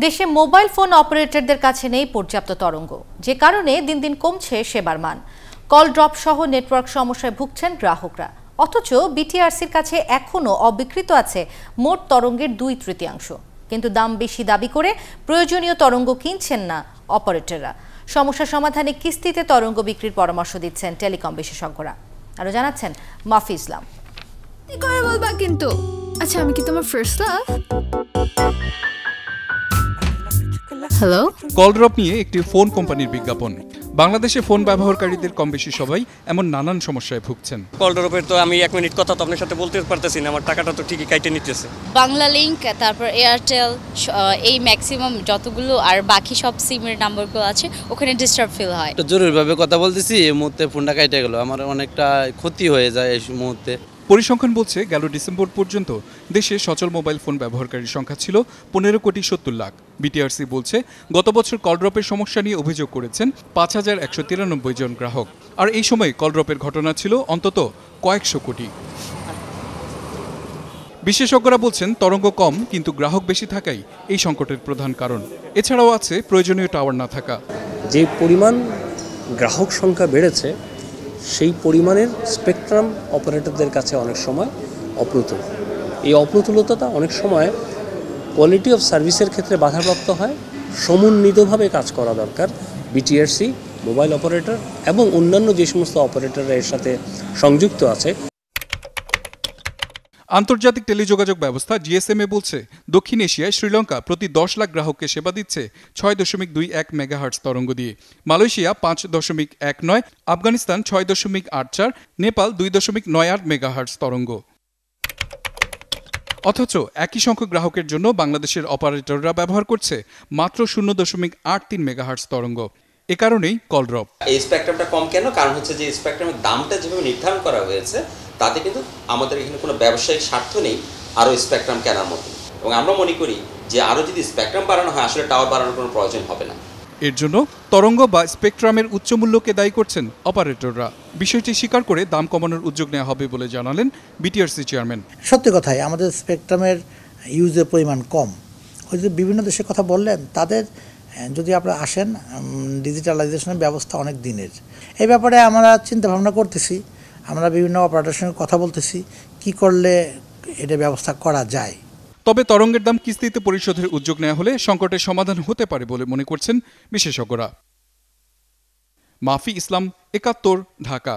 দেশে mobile phone অপারেটরদের কাছে নেই পর্যাপ্ত তরঙ্গ, যে কারণে দিন দিন কমছে সেবার মান। কল ড্রপ সহ নেটওয়ার্ক সমস্যায় ভুগছেন গ্রাহকরা। অথচ বিটিআরসির কাছে এখনও অবিকৃত আছে মোট তরঙ্গের 2/3। কিন্তু দাম বেশি দাবি করে প্রয়োজনীয় তরঙ্গ কিনছেন না অপারেটররা। সমস্যা সমাধানে কিস্তিতে তরঙ্গ বিক্রির পরামর্শ দিচ্ছেন টেলিকম বিশেষজ্ঞরা। আরও জানাচ্ছেন মাফি ইসলাম। কিন্তু আচ্ছা, আমি কি তোমার first love? Hello, call drop নিয়ে একটি ফোন কোম্পানির বিজ্ঞাপন। বাংলাদেশে ফোন ব্যবহারকারীদের কম বেশি সবাই এমন নানান সমস্যায় ভুগছেন। কল ড্রপের তো আমি 1 মিনিট কথা তো আপনার সাথে বলতে পারতেছি না, আমার টাকাটা তো ঠিকই কাইটে নিতেছে। বাংলা লিংক, তারপর এয়ারটেল, এই ম্যাক্সিমাম যতগুলো আর বাকি সব সিমের নাম্বারগুলো আছে ওখানে ডিস্টার্ব ফিল হয়। তো জরুরিভাবে কথা বলতেছি, এই মুহূর্তে ফোনটা কাইটে গেল, আমার অনেকটা ক্ষতি হয়ে যায় এই মুহূর্তে। পরিসংখ্যান বলছে গেল ডিসেম্বর পর্যন্ত দেশে সচল মোবাইল ফোন ব্যবহারকারীর সংখ্যা ছিল 15,70 লাখ। বিটিআরসি বলছে গত বছর কল ড্রপের সমস্যা নিয়ে অভিযোগ করেছেন 5,193 জন গ্রাহক। আর এই সময় কল ড্রপের ঘটনা ছিল অন্তত কয়েকশো কোটি। বিশেষজ্ঞরা বলছেন তরঙ্গ কম কিন্তু গ্রাহক বেশি থাকাই এই সংকটের প্রধান কারণ। এছাড়াও আছে প্রয়োজনীয় টাওয়ার না থাকা। যে পরিমাণ গ্রাহক সংখ্যা বেড়েছে সেই পরিমাণের স্পেকট্রাম অপারেটরদের কাছে অনেক সময় অপ্রতুল। এই অপ্রতুলতা অনেক সময় কোয়ালিটি অফ সার্ভিসের ক্ষেত্রে বাধাপ্রাপ্ত হয়। সমন্বিতভাবে কাজ করা দরকার বিটিআরসি, মোবাইল অপারেটর এবং অন্যান্য যে সমস্ত অপারেটররা এর সাথে সংযুক্ত আছে। আন্তর্জাতিক টেলিযোগাযোগ ব্যবস্থা জিএসএমএ বলছে দক্ষিণ এশিয়ায় শ্রীলঙ্কা প্রতি 10 লাখ গ্রাহককে সেবা দিচ্ছে 6.21 মেগাহার্টজ তরঙ্গ দিয়ে, মালয়েশিয়া 5.19, আফগানিস্তান 6.84, নেপাল 2.98 মেগাহার্টজ তরঙ্গ। অথচ একই সংখ্যক গ্রাহকের জন্য বাংলাদেশের অপারেটররা ব্যবহার করছে মাত্র 0.83 মেগাহার্টজ তরঙ্গ। এ কারণেই কল ড্রপ। এই স্পেকট্রামটা কম কেন? কারণ হচ্ছে যে স্পেকট্রামের দামটা যেভাবে নির্ধারণ করা হয়েছে তাতে কিন্তু আমাদের এখানে কোনো ব্যবসায়িক স্বার্থ নেই আরও স্পেকট্রাম কেনার মতো। এবং আমরা মনে করি যে আরও যদি স্পেকট্রাম বাড়ানো হয় আসলে টাওয়ার বাড়ানোর কোনো প্রয়োজন হবে না। এর জন্য তরঙ্গ বা স্পেকট্রামের উচ্চ মূল্যকে দায়ী করছেন অপারেটররা। বিষয়টি স্বীকার করে দাম কমানোর উদ্যোগ নেওয়া হবে বলে জানালেন বিটিআরসি চেয়ারম্যান। সত্যি কথাই আমাদের স্পেকট্রামের ইউজের পরিমাণ কম। ওই যে বিভিন্ন দেশের কথা বললেন, তাদের যদি আপনারা আসেন ডিজিটালাইজেশনের ব্যবস্থা অনেক দিনের। এই ব্যাপারে আমরা চিন্তা ভাবনা করতেছি, আমরা বিভিন্ন অপারেটরের সঙ্গে কথা বলতেছি কি করলে এটা ব্যবস্থা করা যায়। তবে তরঙ্গের দাম কিস্তিতে পরিশোধের উদ্যোগ নেওয়া হলে সংকটের সমাধান হতে পারে বলে মনে করছেন বিশেষজ্ঞরা। মাফি ইসলাম, 71, ঢাকা।